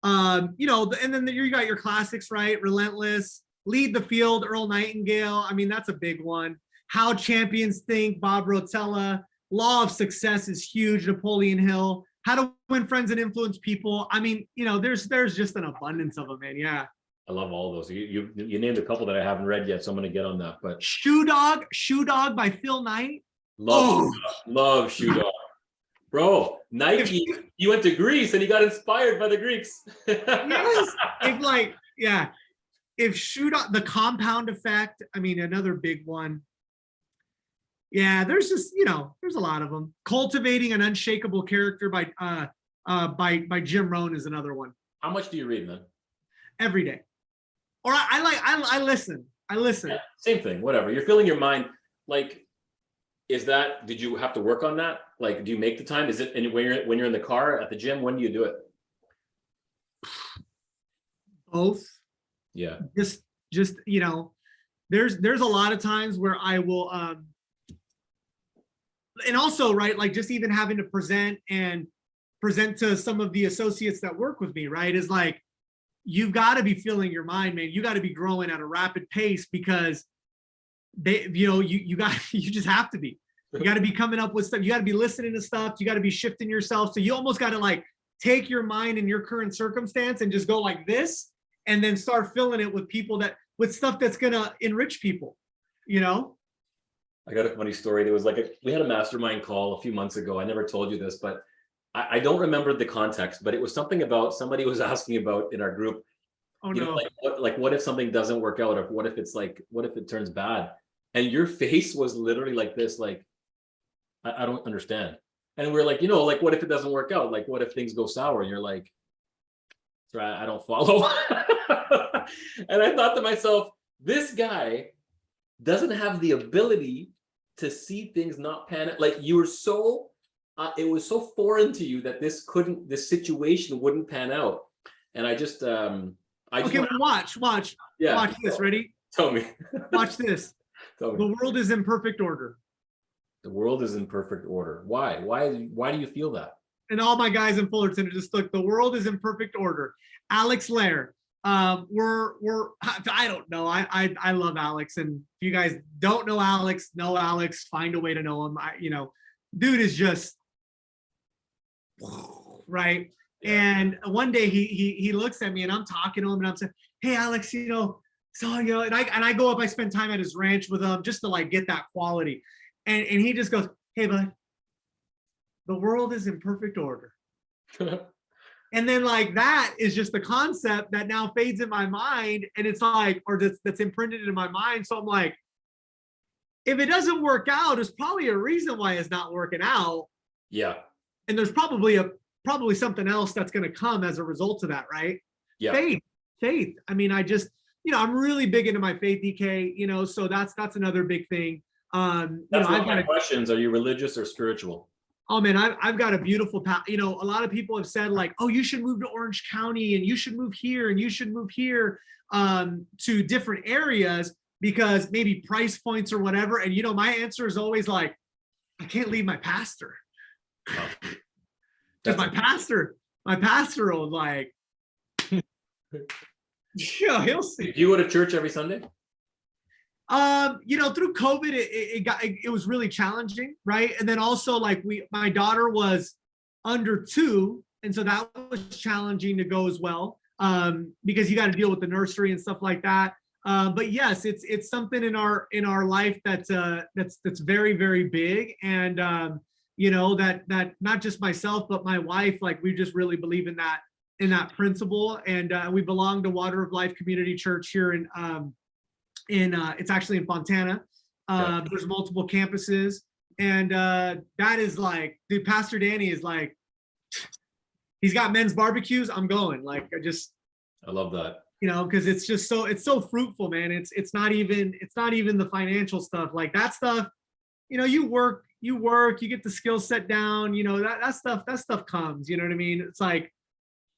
[SPEAKER 2] You know, and then you got your classics, right? Relentless, Lead the Field, Earl Nightingale. I mean, that's a big one. How Champions Think, Bob Rotella. Law of Success is huge, Napoleon Hill. How to Win Friends and Influence People. I mean, you know, there's just an abundance of them, man. Yeah.
[SPEAKER 1] I love all those. You named a couple that I haven't read yet, so I'm going to get on that. But
[SPEAKER 2] Shoe Dog by Phil Knight.
[SPEAKER 1] Love Shoe Dog. Bro, Nike, you went to Greece and you got inspired by the Greeks.
[SPEAKER 2] Yes. If Shoe Dog, The Compound Effect, I mean, another big one. Yeah, there's just, you know, there's a lot of them. Cultivating an Unshakable Character by Jim Rohn is another one.
[SPEAKER 1] How much do you read, man?
[SPEAKER 2] Every day. Or I listen. Yeah,
[SPEAKER 1] same thing, whatever. You're filling your mind. Like, did you have to work on that? Like, do you make the time? Is it, and when you're in the car, at the gym, when do you do it?
[SPEAKER 2] Both.
[SPEAKER 1] Yeah.
[SPEAKER 2] Just, you know, there's a lot of times where I will, and also, right, like just even having to present to some of the associates that work with me, right, is like, you've got to be filling your mind, man. You got to be growing at a rapid pace because they, you know, you just have to be. You got to be coming up with stuff. You got to be listening to stuff. You got to be shifting yourself. So you almost got to like take your mind in your current circumstance and just go like this, and then start filling it with with stuff that's gonna enrich people. You know.
[SPEAKER 1] I got a funny story. There was we had a mastermind call a few months ago. I never told you this, but I don't remember the context, but it was something about somebody was asking about in our group.
[SPEAKER 2] Oh
[SPEAKER 1] you
[SPEAKER 2] no!
[SPEAKER 1] Know, what if something doesn't work out, or what if it turns bad? And your face was literally like this, like I don't understand. And we're like, you know, like what if it doesn't work out? Like what if things go sour? And you're like, I don't follow. And I thought to myself, this guy doesn't have the ability to see things not pan out. Like you were so. It was so foreign to you that this situation wouldn't pan out. And I just,
[SPEAKER 2] watch this. Ready?
[SPEAKER 1] Tell me.
[SPEAKER 2] Watch this.
[SPEAKER 1] Tell me.
[SPEAKER 2] The world is in perfect order.
[SPEAKER 1] The world is in perfect order. Why? Why do you feel that?
[SPEAKER 2] And all my guys in Fullerton are just look, the world is in perfect order. Alex Lair. I don't know. I love Alex. And if you guys don't know Alex, find a way to know him. Dude is just, right. Yeah. And one day he looks at me and I'm talking to him and I'm saying, hey Alex, and I go up, I spend time at his ranch with him just to like get that quality. And he just goes, hey bud, the world is in perfect order. And then like that is just the concept that now fades in my mind, and it's like, or that's imprinted in my mind. So I'm like, if it doesn't work out, there's probably a reason why it's not working out.
[SPEAKER 1] Yeah. And
[SPEAKER 2] there's probably something else that's going to come as a result of that, right?
[SPEAKER 1] Yeah.
[SPEAKER 2] Faith. I mean, I just, I'm really big into my faith, DK, so that's another big thing.
[SPEAKER 1] That's one of my questions. Are you religious or spiritual?
[SPEAKER 2] Oh man, I've got a beautiful path. A lot of people have said like, oh, you should move to Orange County and you should move here and you should move here to different areas because maybe price points or whatever. And my answer is always like, I can't leave my pastor. Because my pastor will like, he'll see.
[SPEAKER 1] Do you go to church every Sunday?
[SPEAKER 2] Through COVID, it was really challenging, right? And then also like my daughter was under 2, and so that was challenging to go as well, because you got to deal with the nursery and stuff like that. But yes, it's something in our life that's very, very big, and that not just myself but my wife, like we just really believe in that principle, and we belong to Water of Life Community Church here in it's actually in Fontana. There's multiple campuses, and that is like, dude, Pastor Danny is like, he's got men's barbecues. I'm going. Like, I love that. Because it's just it's so fruitful, man. It's not even the financial stuff. Like that stuff, you work, you get the skill set down. That stuff comes. You know what I mean? It's like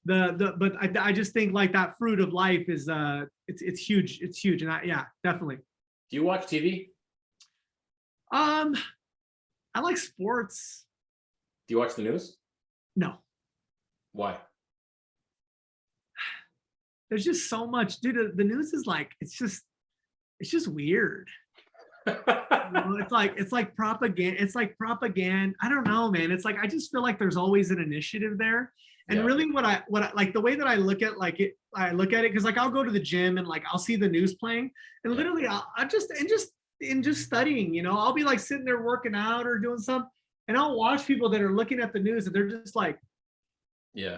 [SPEAKER 2] but I just think like that fruit of life is it's huge. It's huge, and definitely.
[SPEAKER 1] Do you watch TV?
[SPEAKER 2] I like sports.
[SPEAKER 1] Do you watch the news?
[SPEAKER 2] No.
[SPEAKER 1] Why?
[SPEAKER 2] there's just so much, dude. The news is like, it's just weird. It's like propaganda. It's like propaganda. I don't know, man. It's like, I just feel like there's always an initiative there. And really what I like, the way that I look at like it, I look at it, because like I'll go to the gym and like I'll see the news playing, and literally I just studying, you know, I'll be like sitting there working out or doing something, and I'll watch people that are looking at the news and they're just like,
[SPEAKER 1] yeah.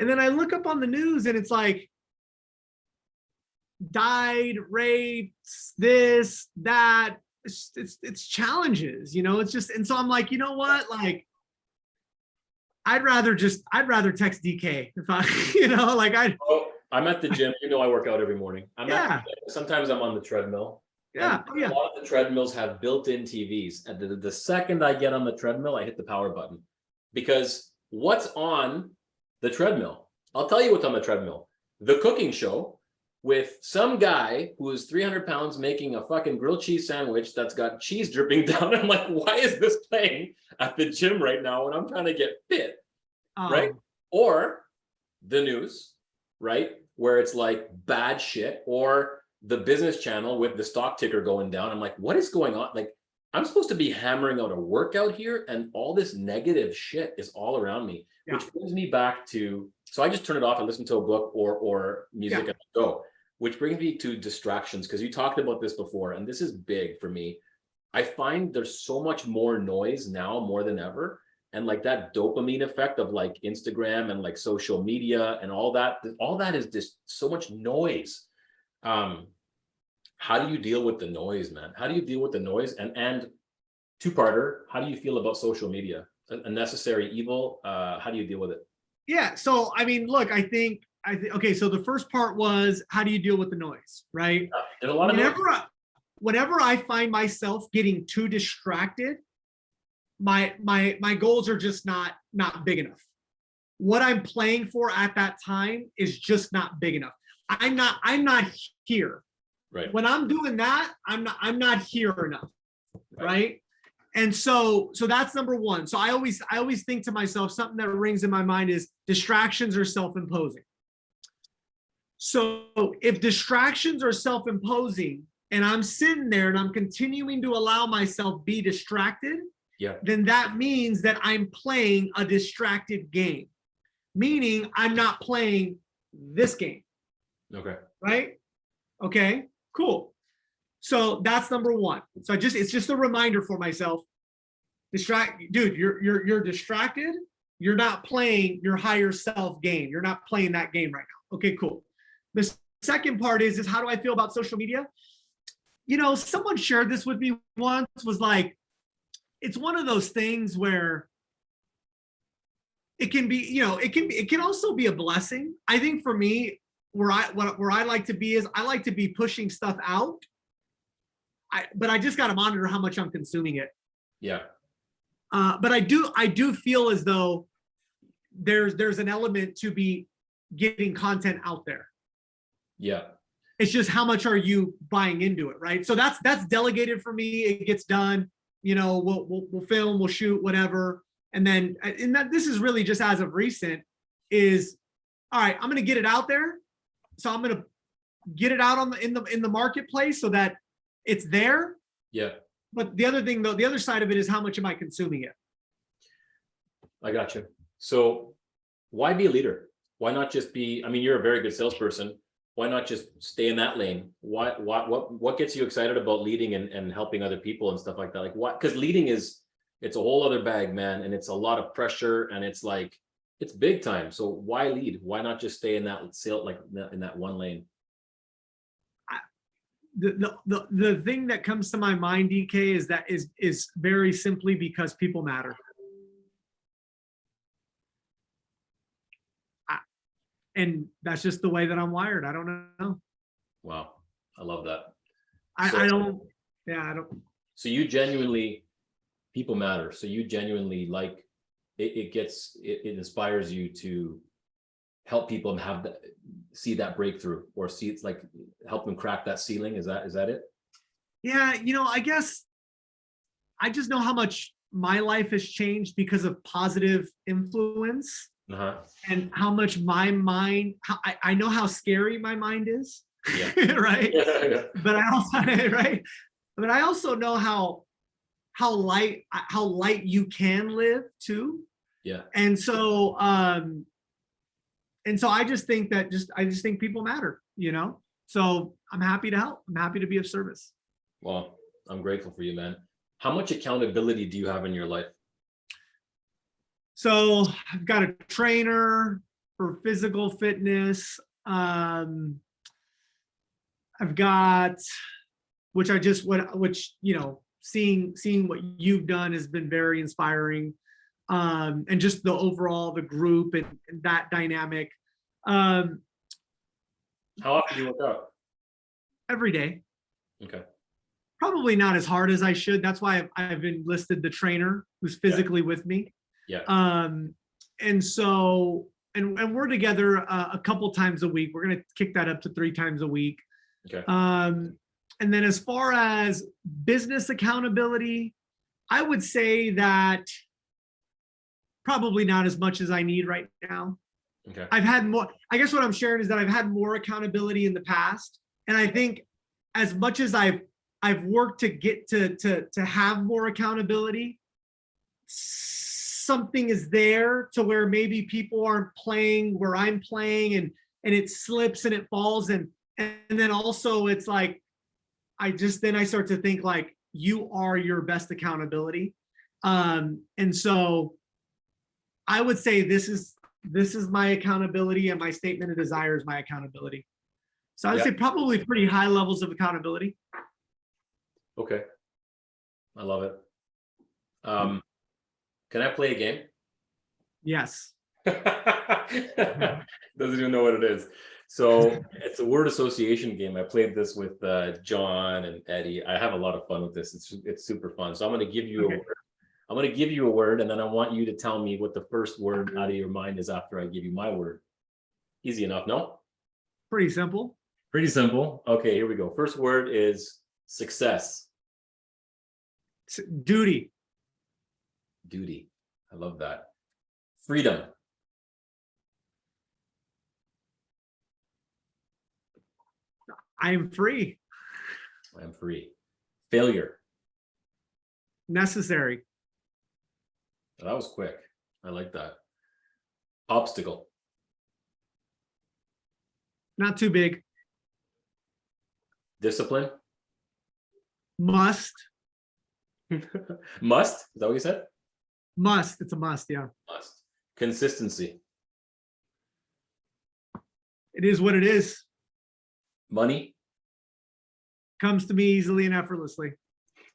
[SPEAKER 2] And then I look up on the news and it's like, died, raped, this, that. It's challenges, you know. It's just, and so I'm like, you know what, like I'd rather text DK if I, you know, like
[SPEAKER 1] I'm at the gym. You know, I work out every morning. Sometimes I'm on the treadmill.
[SPEAKER 2] Yeah.
[SPEAKER 1] A lot of the treadmills have built-in TVs. And the second I get on the treadmill, I hit the power button. Because what's on the treadmill? I'll tell you what's on the treadmill. The cooking show with some guy who is 300 pounds making a fucking grilled cheese sandwich that's got cheese dripping down. I'm like, why is this playing at the gym right now when I'm trying to get fit? Right? Or the news, right? Where it's like bad shit, or the business channel with the stock ticker going down. I'm like, what is going on? Like, I'm supposed to be hammering out a workout here, and all this negative shit is all around me, which brings me back to, so I just turn it off and listen to a book or music and go, which brings me to distractions, because you talked about this before, and this is big for me. I find there's so much more noise now more than ever. And like that dopamine effect of like Instagram and like social media and all that is just so much noise. How do you deal with the noise, man? How do you deal with the noise? And two-parter, how do you feel about social media? A necessary evil? How do you deal with it?
[SPEAKER 2] Yeah. So, I mean, look, I think, okay. So the first part was, how do you deal with the noise, right?
[SPEAKER 1] There's a lot of noise.
[SPEAKER 2] Whenever I find myself getting too distracted, my goals are just not big enough. What I'm playing for at that time is just not big enough. I'm not here.
[SPEAKER 1] Right.
[SPEAKER 2] When I'm doing that, I'm not here enough. Right. And so that's number one. So I always think to myself, something that rings in my mind is distractions are self-imposing. So if distractions are self-imposing and I'm sitting there and I'm continuing to allow myself be distracted, then that means that I'm playing a distracted game, meaning I'm not playing this game.
[SPEAKER 1] Okay.
[SPEAKER 2] Right? Okay, cool. So that's number one. So it's just a reminder for myself. Dude, you're distracted. You're not playing your higher self game. You're not playing that game right now. Okay, cool. The second part is how do I feel about social media? You know, someone shared this with me once, was like, it's one of those things where it can be, you know, it can also be a blessing. I think for me, where I like to be is I like to be pushing stuff out. But I just got to monitor how much I'm consuming it.
[SPEAKER 1] Yeah.
[SPEAKER 2] But I do feel as though there's an element to be getting content out there.
[SPEAKER 1] Yeah.
[SPEAKER 2] It's just how much are you buying into it, right? So that's delegated for me. It gets done. You know, we'll film, we'll shoot, whatever, and then this is really just as of recent. Is all right. I'm going to get it out there, so I'm going to get it out in the marketplace so that it's there.
[SPEAKER 1] Yeah.
[SPEAKER 2] But the other thing, though, the other side of it is how much am I consuming it? I
[SPEAKER 1] got you. So why be a leader? Why not just be, I mean, you're a very good salesperson. Why not just stay in that lane? What gets you excited about leading and helping other people and stuff like that? Like what? Because leading it's a whole other bag, man. And it's a lot of pressure and it's like, it's big time. So why lead? Why not just stay in that sale, like in that one lane?
[SPEAKER 2] The thing that comes to my mind, DK, is that is very simply because people matter. And that's just the way that I'm wired. I don't know.
[SPEAKER 1] Wow. I love that.
[SPEAKER 2] I don't.
[SPEAKER 1] So you genuinely, people matter. So you genuinely like, it inspires you to help people and see that breakthrough, or see it's like help them crack that ceiling. Is that it?
[SPEAKER 2] Yeah. You know, I guess I just know how much my life has changed because of positive influence. and how much my mind, I know how scary my mind is, right? But I also, right? But I also know how light you can live too.
[SPEAKER 1] Yeah.
[SPEAKER 2] And so I just think that I just think people matter, you know? So I'm happy to help. I'm happy to be of service.
[SPEAKER 1] Well, I'm grateful for you, man. How much accountability do you have in your life?
[SPEAKER 2] So I've got a trainer for physical fitness. I've got, which, you know, seeing what you've done has been very inspiring. And just the overall, the group and that dynamic.
[SPEAKER 1] How often do you work out?
[SPEAKER 2] Every day.
[SPEAKER 1] Okay.
[SPEAKER 2] Probably not as hard as I should. That's why I've enlisted the trainer who's physically with me.
[SPEAKER 1] Yeah.
[SPEAKER 2] And so, and we're together a couple times a week. We're going to kick that up to 3 times a week.
[SPEAKER 1] Okay.
[SPEAKER 2] And then as far as business accountability, I would say that probably not as much as I need right now.
[SPEAKER 1] Okay.
[SPEAKER 2] I've had more, I guess what I'm sharing is that I've had more accountability in the past. And I think as much as I've worked to get to have more accountability, something is there to where maybe people aren't playing where I'm playing, and it slips and it falls. And then also it's like, I start to think like, you are your best accountability. And so I would say this is my accountability, and my statement of desire is my accountability. So I would say probably pretty high levels of accountability.
[SPEAKER 1] Okay. I love it. Can I play a game?
[SPEAKER 2] Yes.
[SPEAKER 1] Doesn't even know what it is. So it's a word association game. I played this with John and Eddie. I have a lot of fun with this. It's super fun. So I'm going to give you a word. I'm going to give you a word, and then I want you to tell me what the first word out of your mind is after I give you my word. Easy enough, no?
[SPEAKER 2] Pretty simple.
[SPEAKER 1] Pretty simple. Okay, here we go. First word is success.
[SPEAKER 2] Duty.
[SPEAKER 1] Duty. I love that. Freedom.
[SPEAKER 2] I am free.
[SPEAKER 1] I am free. Failure.
[SPEAKER 2] Necessary.
[SPEAKER 1] That was quick. I like that. Obstacle.
[SPEAKER 2] Not too big.
[SPEAKER 1] Discipline.
[SPEAKER 2] Must.
[SPEAKER 1] Must? Is that what you said?
[SPEAKER 2] Must. It's a must, yeah.
[SPEAKER 1] Must. Consistency.
[SPEAKER 2] It is what it is.
[SPEAKER 1] Money.
[SPEAKER 2] Comes to me easily and effortlessly.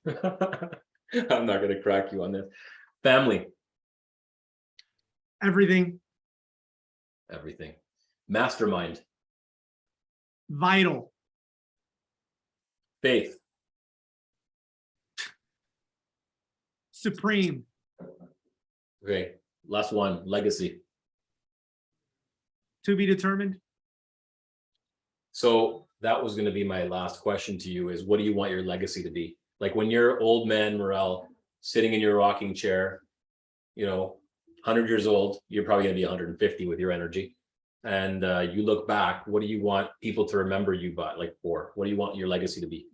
[SPEAKER 1] I'm not going to crack you on this. Family.
[SPEAKER 2] Everything.
[SPEAKER 1] Everything. Mastermind.
[SPEAKER 2] Vital.
[SPEAKER 1] Faith.
[SPEAKER 2] Supreme.
[SPEAKER 1] Okay. Last one. Legacy.
[SPEAKER 2] To be determined.
[SPEAKER 1] So that was going to be my last question to you, is what do you want your legacy to be? Like when you're old man Morel sitting in your rocking chair, you know, 100 years old, you're probably going to be 150 with your energy. And you look back, what do you want people to remember you by, like, for? What do you want your legacy to be?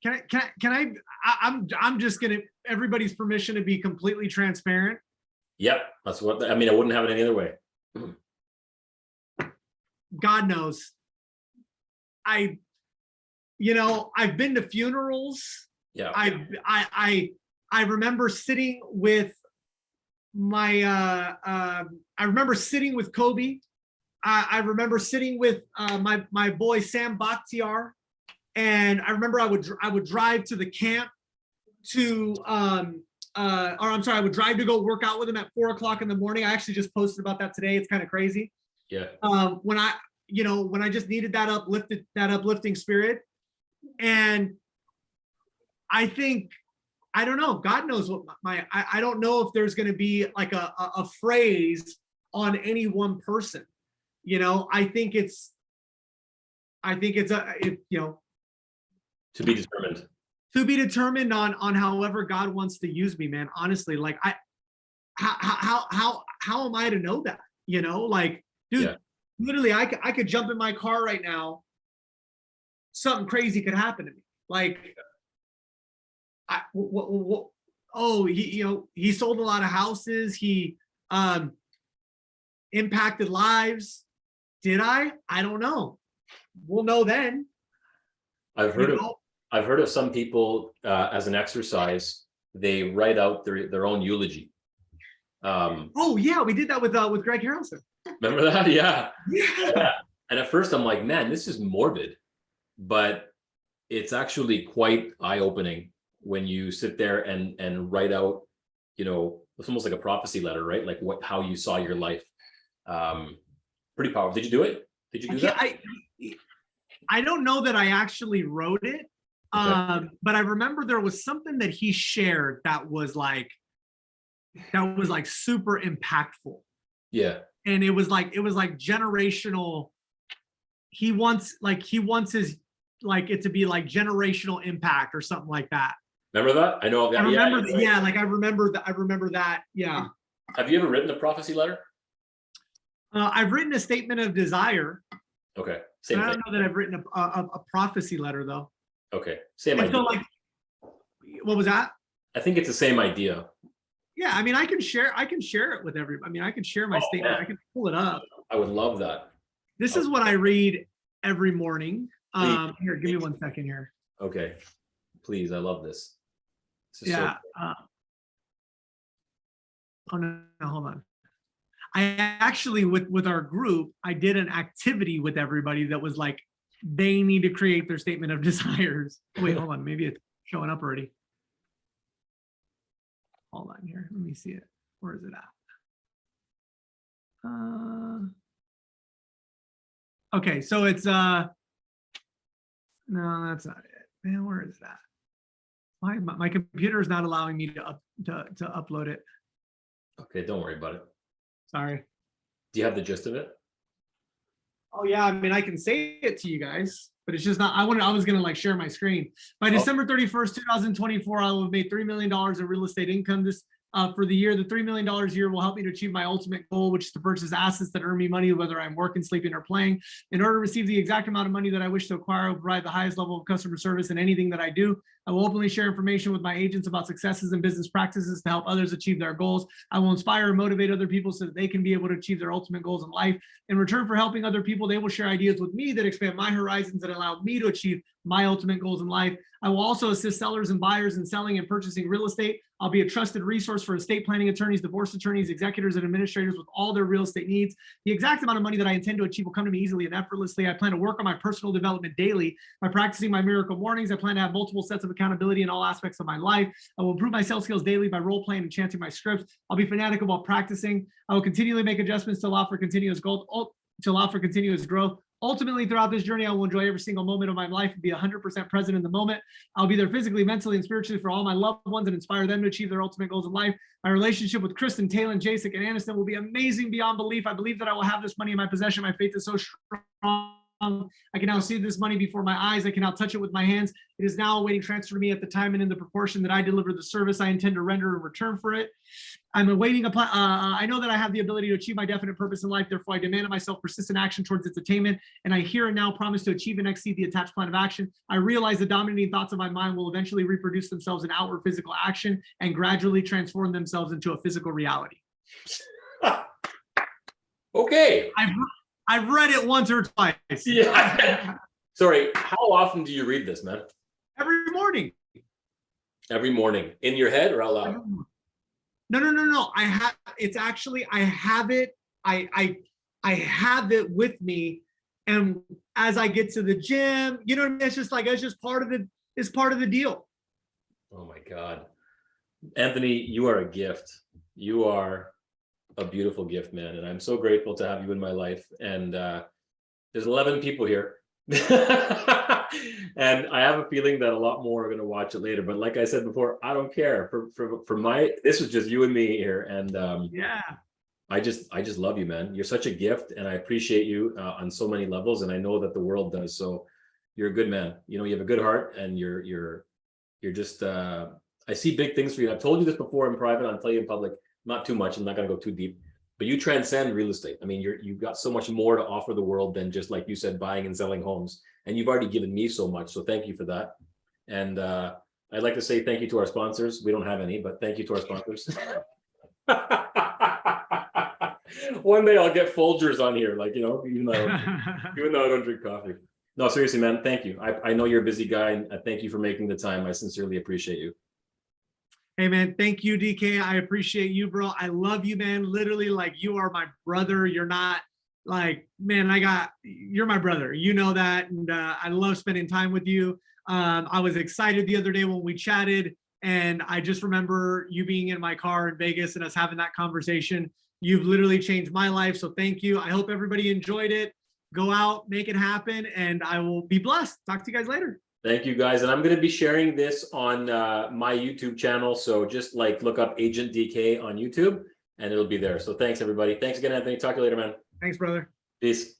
[SPEAKER 2] I'm just gonna, everybody's permission to be completely transparent.
[SPEAKER 1] Yep, that's what I mean. I wouldn't have it any other way.
[SPEAKER 2] God knows. I've been to funerals.
[SPEAKER 1] Yeah.
[SPEAKER 2] I remember sitting with my I remember sitting with Kobe. I remember sitting with my boy Sam Bakhtiar. And I remember I would drive to the camp I would drive to go work out with him at 4:00 in the morning. I actually just posted about that today. It's kind of crazy.
[SPEAKER 1] Yeah.
[SPEAKER 2] When I just needed that uplifting spirit. And I think, I don't know, God knows what I don't know if there's going to be like a phrase on any one person. I think it's
[SPEAKER 1] To be determined.
[SPEAKER 2] To be determined on however God wants to use me, man. Honestly, like how am I to know that? You know, like, dude,
[SPEAKER 1] Yeah.
[SPEAKER 2] literally, I could jump in my car right now. Something crazy could happen to me. Like, oh, he sold a lot of houses. He impacted lives. Did I? I don't know. We'll know then.
[SPEAKER 1] I've heard of some people as an exercise, they write out their own eulogy.
[SPEAKER 2] Oh yeah, we did that with Greg Harrelson.
[SPEAKER 1] Remember that? Yeah.
[SPEAKER 2] Yeah.
[SPEAKER 1] And at first I'm like, man, this is morbid, but it's actually quite eye-opening when you sit there and write out, you know, it's almost like a prophecy letter, right? Like how you saw your life. Pretty powerful. Did you do it? Did you do that?
[SPEAKER 2] I don't know that I actually wrote it.
[SPEAKER 1] Okay.
[SPEAKER 2] But I remember there was something that he shared that was like super impactful.
[SPEAKER 1] Yeah.
[SPEAKER 2] And it was like generational. He wants his like it to be like generational impact or something like that.
[SPEAKER 1] Remember that? I know.
[SPEAKER 2] I remember that. Yeah, like I remember that. Yeah.
[SPEAKER 1] Have you ever written a prophecy letter?
[SPEAKER 2] I've written a statement of desire.
[SPEAKER 1] Okay. Same
[SPEAKER 2] I don't
[SPEAKER 1] thing.
[SPEAKER 2] know that I've written a prophecy letter though.
[SPEAKER 1] Okay. Same
[SPEAKER 2] and
[SPEAKER 1] idea.
[SPEAKER 2] So like, what was that?
[SPEAKER 1] I think it's the same idea.
[SPEAKER 2] Yeah, I mean, I can share it with everybody. I mean, I can share my statement.
[SPEAKER 1] Man.
[SPEAKER 2] I can pull it up.
[SPEAKER 1] I would love that.
[SPEAKER 2] This is what I read every morning. Here, give me 1 second here.
[SPEAKER 1] Okay. Please, I love this. This is
[SPEAKER 2] Yeah.
[SPEAKER 1] so
[SPEAKER 2] Oh no, hold on. I actually, with our group, I did an activity with everybody that was like, they need to create their statement of desires. Wait, hold on. Maybe it's showing up already. Hold on here. Let me see it. Where is it at? Okay, so it's no, that's not it. Man, where is that? My computer is not allowing me to upload it.
[SPEAKER 1] Okay, don't worry about it.
[SPEAKER 2] Sorry.
[SPEAKER 1] Do you have the gist of it?
[SPEAKER 2] Oh yeah, I mean I can say it to you guys, but it's just not. I was gonna like share my screen. By December 31st, 2024, I will have made $3 million in real estate income this for the year. The $3 million a year will help me to achieve my ultimate goal, which is to purchase assets that earn me money, whether I'm working, sleeping, or playing. In order to receive the exact amount of money that I wish to acquire, I will provide the highest level of customer service in anything that I do. I will openly share information with my agents about successes and business practices to help others achieve their goals. I will inspire and motivate other people so that they can be able to achieve their ultimate goals in life. In return for helping other people, they will share ideas with me that expand my horizons and allow me to achieve my ultimate goals in life. I will also assist sellers and buyers in selling and purchasing real estate. I'll be a trusted resource for estate planning attorneys, divorce attorneys, executors, and administrators with all their real estate needs. The exact amount of money that I intend to achieve will come to me easily and effortlessly. I plan to work on my personal development daily by practicing my miracle mornings. I plan to have multiple sets of accountability in all aspects of my life. I will improve my sales skills daily by role playing and chanting my scripts. I'll be fanatic about practicing. I will continually make adjustments to allow for continuous growth. Ultimately, throughout this journey, I will enjoy every single moment of my life and be 100% present in the moment. I'll be there physically, mentally, and spiritually for all my loved ones and inspire them to achieve their ultimate goals in life. My relationship with Kristen, Talon, Jasek, and Aniston will be amazing beyond belief. I believe that I will have this money in my possession. My faith is so strong. I can now see this money before my eyes. I can now touch it with my hands. It is now awaiting transfer to me at the time and in the proportion that I deliver the service I intend to render in return for it. I'm awaiting I know that I have the ability to achieve my definite purpose in life. Therefore, I demand of myself persistent action towards its attainment. And I here and now promise to achieve and exceed the attached plan of action. I realize the dominating thoughts of my mind will eventually reproduce themselves in outward physical action and gradually transform themselves into a physical reality.
[SPEAKER 1] Okay.
[SPEAKER 2] I've read it once or twice.
[SPEAKER 1] Yeah. Sorry, how often do you read this, man?
[SPEAKER 2] Every morning.
[SPEAKER 1] Every morning. In your head or out loud?
[SPEAKER 2] No. I have it. I have it with me. And as I get to the gym, you know what I mean? It's just part of the deal.
[SPEAKER 1] Oh my God. Anthony, you are a gift. You are a beautiful gift, man. And I'm so grateful to have you in my life. And there's 11 people here. And I have a feeling that a lot more are going to watch it later. But like I said before, I don't care. This was just you and me here. And
[SPEAKER 2] yeah. I
[SPEAKER 1] just love you, man. You're such a gift, and I appreciate you on so many levels. And I know that the world does. So you're a good man. You know, you have a good heart, and you're just I see big things for you. I've told you this before in private. I'll tell you in public. not too much. I'm not going to go too deep, but you transcend real estate. I mean, you've got so much more to offer the world than just, like you said, buying and selling homes. And you've already given me so much. So thank you for that. And I'd like to say thank you to our sponsors. We don't have any, but thank you to our sponsors. One day I'll get Folgers on here, like, you know, even though I don't drink coffee. No, seriously, man, thank you. I know you're a busy guy, and I thank you for making the time. I sincerely appreciate you.
[SPEAKER 2] Hey, man, thank you, DK. I appreciate you, bro. I love you, man. Literally, like, you are my brother. You're not like, man, you're my brother. You know that. And I love spending time with you. I was excited the other day when we chatted, and I just remember you being in my car in Vegas and us having that conversation. You've literally changed my life. So thank you. I hope everybody enjoyed it. Go out, make it happen, and I will be blessed. Talk to you guys later.
[SPEAKER 1] Thank you, guys. And I'm going to be sharing this on my YouTube channel. So just like look up Agent DK on YouTube and it'll be there. So thanks, everybody. Thanks again, Anthony. Talk to you later, man.
[SPEAKER 2] Thanks, brother.
[SPEAKER 1] Peace.